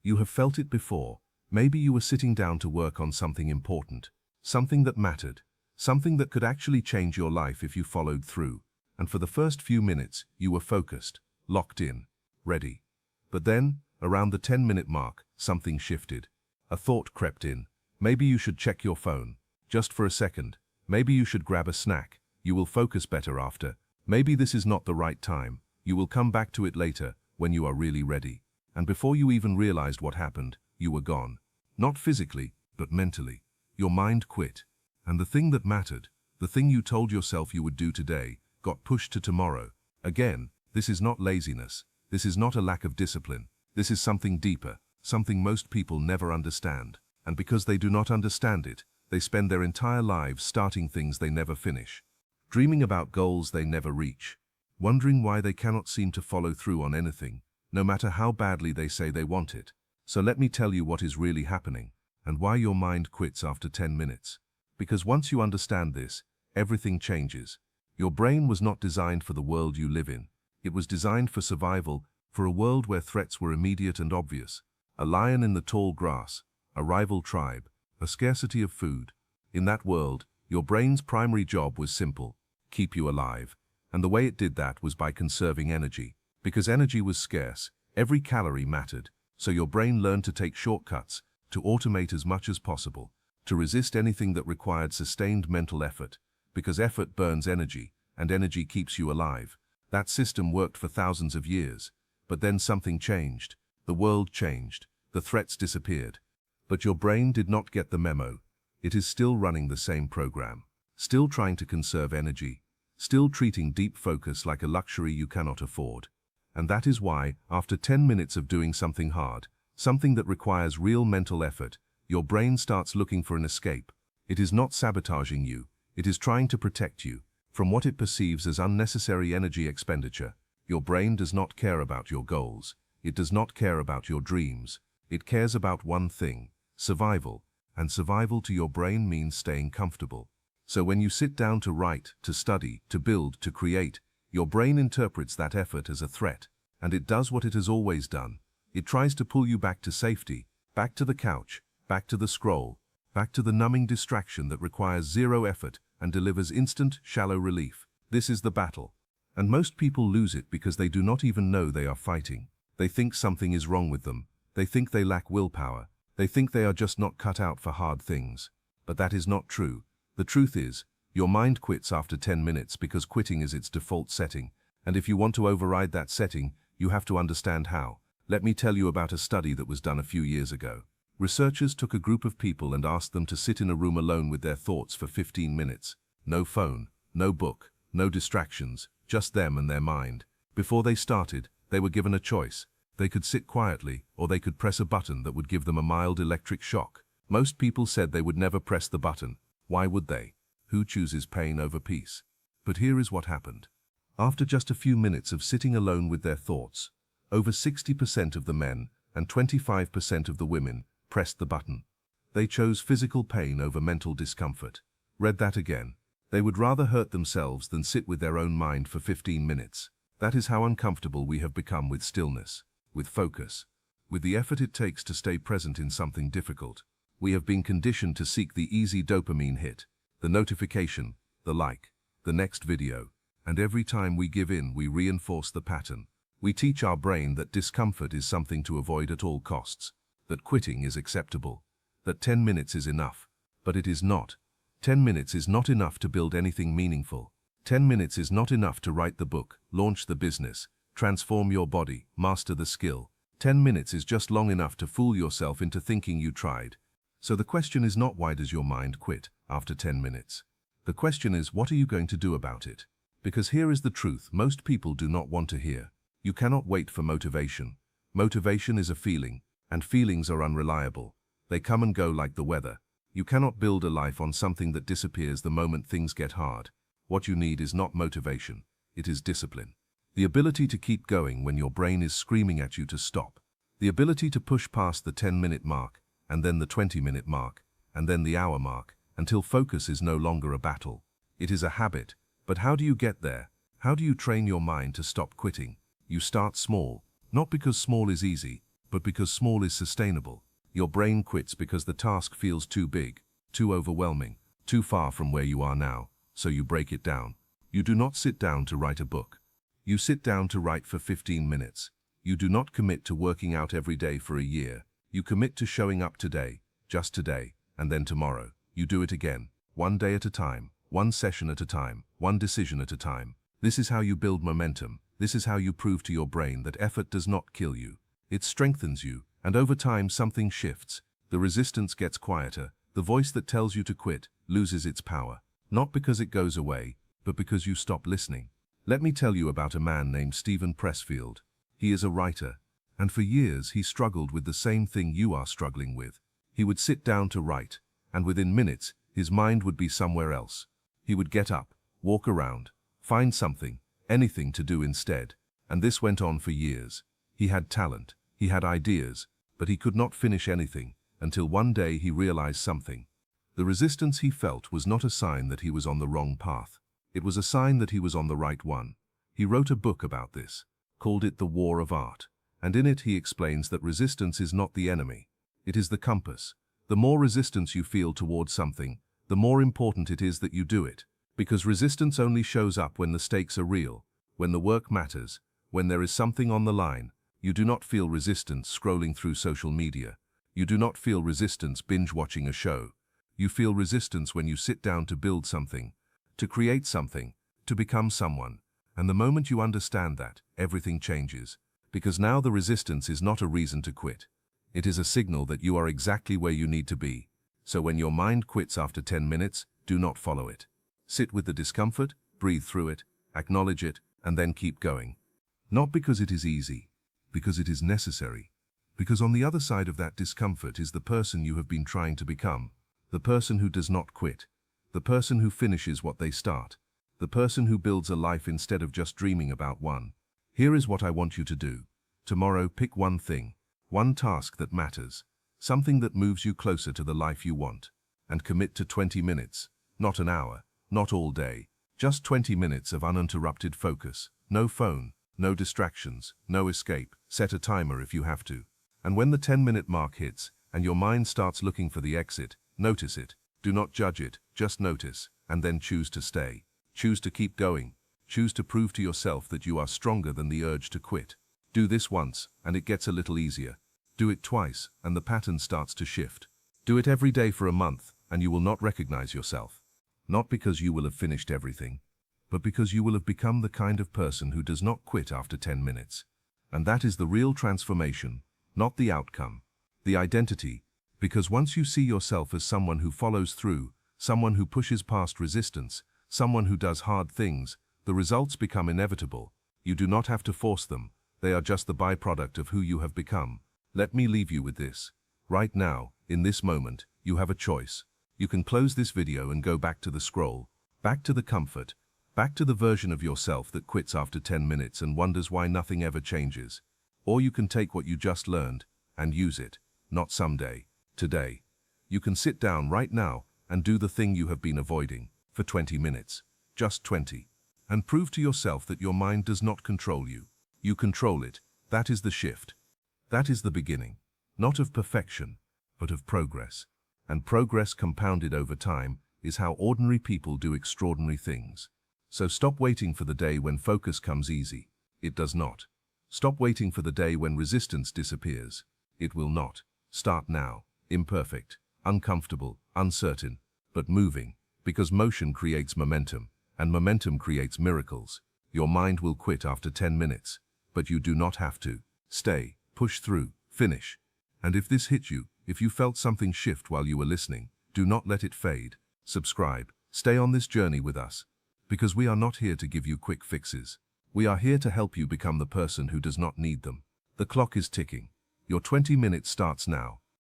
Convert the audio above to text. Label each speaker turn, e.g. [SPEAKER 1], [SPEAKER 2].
[SPEAKER 1] You have felt it before. Maybe you were sitting down to work on something important, something that mattered, something that could actually change your life if you followed through. And for the first few minutes, you were focused, locked in, ready. But then, around the 10-minute mark, something shifted. A thought crept in. Maybe you should check your phone. Just for a second. Maybe you should grab a snack. You will focus better after. Maybe this is not the right time. You will come back to it later, when you are really ready. And before you even realized what happened, you were gone. Not physically, but mentally. Your mind quit. And the thing that mattered, the thing you told yourself you would do today, got pushed to tomorrow. Again, this is not laziness. This is not a lack of discipline. This is something deeper, something most people never understand. And because they do not understand it, they spend their entire lives starting things they never finish, dreaming about goals they never reach, wondering why they cannot seem to follow through on anything, no matter how badly they say they want it. So let me tell you what is really happening, and why your mind quits after 10 minutes. Because once you understand this, everything changes. Your brain was not designed for the world you live in. It was designed for survival, for a world where threats were immediate and obvious. A lion in the tall grass, a rival tribe, a scarcity of food. In that world, your brain's primary job was simple: keep you alive. And the way it did that was by conserving energy. Because energy was scarce, every calorie mattered. So your brain learned to take shortcuts, to automate as much as possible, to resist anything that required sustained mental effort. Because effort burns energy, and energy keeps you alive. That system worked for thousands of years. But then something changed. The world changed. The threats disappeared. But your brain did not get the memo. It is still running the same program. Still trying to conserve energy. Still treating deep focus like a luxury you cannot afford. And that is why, after 10 minutes of doing something hard, something that requires real mental effort, your brain starts looking for an escape. It is not sabotaging you. It is trying to protect you from what it perceives as unnecessary energy expenditure. Your brain does not care about your goals. It does not care about your dreams. It cares about one thing: survival. And survival to your brain means staying comfortable. So when you sit down to write, to study, to build, to create, your brain interprets that effort as a threat. And it does what it has always done. It tries to pull you back to safety, back to the couch, back to the scroll, back to the numbing distraction that requires zero effort and delivers instant, shallow relief. This is the battle. And most people lose it because they do not even know they are fighting. They think something is wrong with them. They think they lack willpower. They think they are just not cut out for hard things. But that is not true. The truth is, your mind quits after 10 minutes because quitting is its default setting. And if you want to override that setting, you have to understand how. Let me tell you about a study that was done a few years ago. Researchers took a group of people and asked them to sit in a room alone with their thoughts for 15 minutes. No phone, no book, no distractions, just them and their mind. Before they started, they were given a choice. They could sit quietly, or they could press a button that would give them a mild electric shock. Most people said they would never press the button. Why would they? Who chooses pain over peace? But here is what happened. After just a few minutes of sitting alone with their thoughts, over 60% of the men and 25% of the women pressed the button. They chose physical pain over mental discomfort. Read that again. They would rather hurt themselves than sit with their own mind for 15 minutes. That is how uncomfortable we have become with stillness, with focus, with the effort it takes to stay present in something difficult. We have been conditioned to seek the easy dopamine hit, the notification, the like, the next video. And every time we give in, we reinforce the pattern. We teach our brain that discomfort is something to avoid at all costs, that quitting is acceptable, that 10 minutes is enough. But it is not. 10 minutes is not enough to build anything meaningful. 10 minutes is not enough to write the book, launch the business, transform your body, master the skill. 10 minutes is just long enough to fool yourself into thinking you tried. So the question is not why does your mind quit after 10 minutes? The question is, what are you going to do about it? Because here is the truth most people do not want to hear. You cannot wait for motivation. Motivation is a feeling, and feelings are unreliable. They come and go like the weather. You cannot build a life on something that disappears the moment things get hard. What you need is not motivation, it is discipline. The ability to keep going when your brain is screaming at you to stop. The ability to push past the 10-minute mark, and then the 20-minute mark, and then the hour mark, until focus is no longer a battle. It is a habit. But how do you get there? How do you train your mind to stop quitting? You start small, not because small is easy, but because small is sustainable. Your brain quits because the task feels too big, too overwhelming, too far from where you are now, so you break it down. You do not sit down to write a book. You sit down to write for 15 minutes. You do not commit to working out every day for a year. You commit to showing up today, just today, and then tomorrow. You do it again, one day at a time, one session at a time, one decision at a time. This is how you build momentum. This is how you prove to your brain that effort does not kill you. It strengthens you, and over time something shifts. The resistance gets quieter. The voice that tells you to quit loses its power. Not because it goes away, but because you stop listening. Let me tell you about a man named Stephen Pressfield. He is a writer, and for years he struggled with the same thing you are struggling with. He would sit down to write, and within minutes, his mind would be somewhere else. He would get up, walk around, find something, anything to do instead. And this went on for years. He had talent, he had ideas, but he could not finish anything until one day he realized something. The resistance he felt was not a sign that he was on the wrong path. It was a sign that he was on the right one. He wrote a book about this, called it The War of Art, and in it he explains that resistance is not the enemy. It is the compass. The more resistance you feel towards something, the more important it is that you do it, because resistance only shows up when the stakes are real, when the work matters, when there is something on the line. You do not feel resistance scrolling through social media. You do not feel resistance binge-watching a show. You feel resistance when you sit down to build something, to create something, to become someone. And the moment you understand that, everything changes. Because now the resistance is not a reason to quit. It is a signal that you are exactly where you need to be. So when your mind quits after 10 minutes, do not follow it. Sit with the discomfort, breathe through it, acknowledge it, and then keep going. Not because it is easy, because it is necessary. Because on the other side of that discomfort is the person you have been trying to become. The person who does not quit. The person who finishes what they start. The person who builds a life instead of just dreaming about one. Here is what I want you to do. Tomorrow, pick one thing, one task that matters, something that moves you closer to the life you want, and commit to 20 minutes, not an hour, not all day, just 20 minutes of uninterrupted focus. No phone, no distractions, no escape. Set a timer if you have to. And when the 10-minute mark hits, and your mind starts looking for the exit, notice it. Do not judge it, just notice, and then choose to stay. Choose to keep going. Choose to prove to yourself that you are stronger than the urge to quit. Do this once, and it gets a little easier. Do it twice, and the pattern starts to shift. Do it every day for a month, and you will not recognize yourself. Not because you will have finished everything, but because you will have become the kind of person who does not quit after 10 minutes. And that is the real transformation, not the outcome. The identity. Because once you see yourself as someone who follows through, someone who pushes past resistance, someone who does hard things, the results become inevitable. You do not have to force them. They are just the byproduct of who you have become. Let me leave you with this. Right now, in this moment, you have a choice. You can close this video and go back to the scroll, back to the comfort, back to the version of yourself that quits after 10 minutes and wonders why nothing ever changes. Or you can take what you just learned and use it, not someday, today. You can sit down right now and do the thing you have been avoiding for 20 minutes, just 20, and prove to yourself that your mind does not control you. You control it. That is the shift. That is the beginning, not of perfection, but of progress. And progress compounded over time is how ordinary people do extraordinary things. So stop waiting for the day when focus comes easy. It does not. Stop waiting for the day when resistance disappears. It will not. Start now, imperfect, uncomfortable, uncertain, but moving, because motion creates momentum, and momentum creates miracles. Your mind will quit after 10 minutes, but you do not have to. Stay, push through, finish. And if this hit you, if you felt something shift while you were listening, do not let it fade. Subscribe. Stay on this journey with us. Because we are not here to give you quick fixes. We are here to help you become the person who does not need them. The clock is ticking. Your 20 minutes starts now.